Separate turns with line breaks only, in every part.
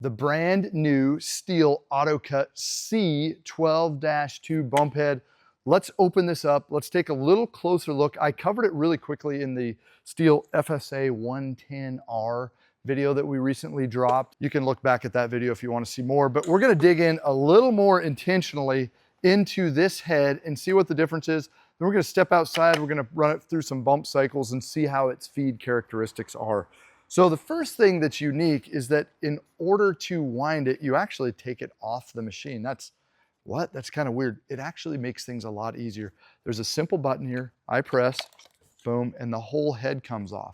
the brand new STIHL AutoCut C 12-2 bump head. Let's open this up. Let's take a little closer look. I covered it really quickly in the STIHL FSA 110R video that we recently dropped. You can look back at that video if you want to see more, but we're going to dig in a little more intentionally into this head and see what the difference is. Then we're going to step outside. We're going to run it through some bump cycles and see how its feed characteristics are. So the first thing that's unique is that in order to wind it, you actually take it off the machine. That's kind of weird. It actually makes things a lot easier. There's a simple button here. I press, boom, and the whole head comes off.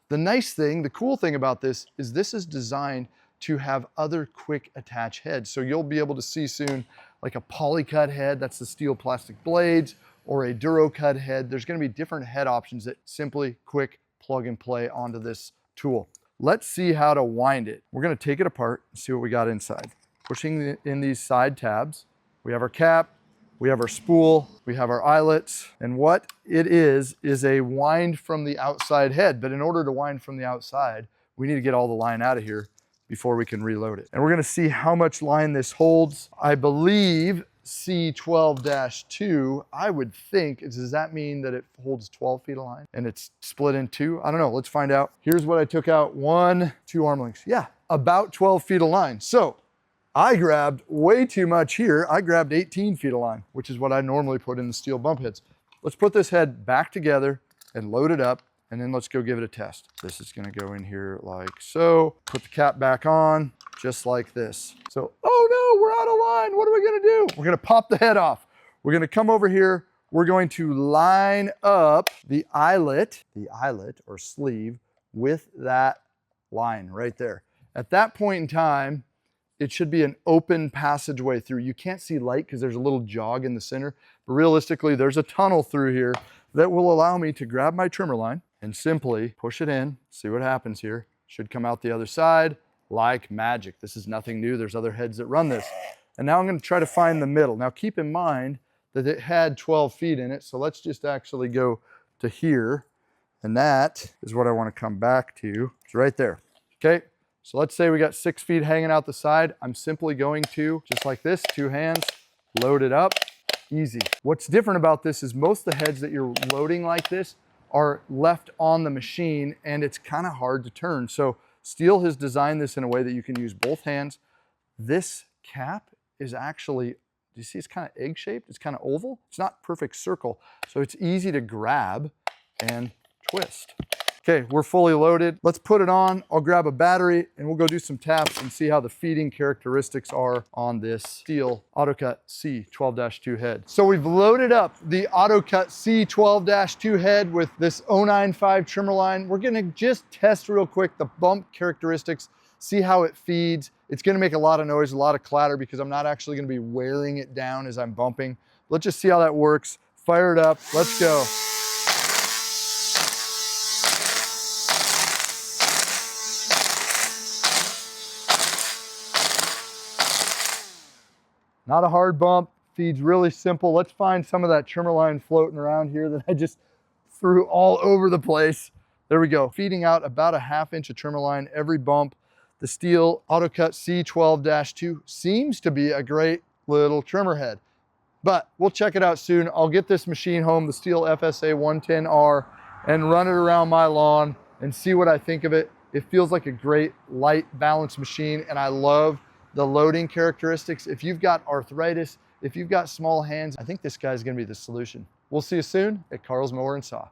The nice thing, the cool thing about this is designed to have other quick attach heads. So you'll be able to see soon like a polycut head, that's the steel plastic blades, or a DuraCut head. There's going to be different head options that simply quick plug and play onto this tool. Let's see how to wind it. We're going to take it apart and see what we got inside. Pushing in these side tabs, we have our cap, we have our spool, we have our eyelets, and what it is a wind from the outside head. But in order to wind from the outside, we need to get all the line out of here before we can reload it. And we're going to see how much line this holds. I believe C12-2, I would think, does that mean that it holds 12 feet of line and it's split in two? I don't know, let's find out. Here's what I took out, 2 arm lengths. Yeah, about 12 feet of line. So I grabbed way too much here. I grabbed 18 feet of line, which is what I normally put in the steel bump heads. Let's put this head back together and load it up, and then let's go give it a test. This is gonna go in here like so. Put the cap back on, just like this. So, oh no, we're out of line. What are we gonna do? We're gonna pop the head off. We're gonna come over here. We're going to line up the eyelet or sleeve with that line right there. At that point in time, it should be an open passageway through. You can't see light because there's a little jog in the center, but realistically, there's a tunnel through here that will allow me to grab my trimmer line and simply push it in, see what happens here. Should come out the other side like magic. This is nothing new. There's other heads that run this. And now I'm going to try to find the middle. Now keep in mind that it had 12 feet in it, so let's just actually go to here, and that is what I want to come back to. It's right there, okay? So let's say we got 6 feet hanging out the side. I'm simply going to, just like this, 2 hands, load it up, easy. What's different about this is most of the heads that you're loading like this are left on the machine, and it's kind of hard to turn. So STIHL has designed this in a way that you can use both hands. This cap is actually, do you see it's kind of egg-shaped? It's kind of oval. It's not perfect circle, so it's easy to grab and twist. Okay, we're fully loaded. Let's put it on. I'll grab a battery and we'll go do some taps and see how the feeding characteristics are on this STIHL AutoCut C 12-2 head. So we've loaded up the AutoCut C 12-2 head with this 095 trimmer line. We're gonna just test real quick the bump characteristics, see how it feeds. It's gonna make a lot of noise, a lot of clatter because I'm not actually gonna be wearing it down as I'm bumping. Let's just see how that works. Fire it up, let's go. Not a hard bump, feeds really simple. Let's find some of that trimmer line floating around here that I just threw all over the place. There we go, feeding out about a 1/2 inch of trimmer line every bump. The STIHL AutoCut C 12-2 seems to be a great little trimmer head, but we'll check it out soon. I'll get this machine home, the STIHL FSA 110R, and run it around my lawn and see what I think of it. It feels like a great light balanced machine, and I love the loading characteristics. If you've got arthritis, if you've got small hands, I think this guy's gonna be the solution. We'll see you soon at Carl's Mower and Saw.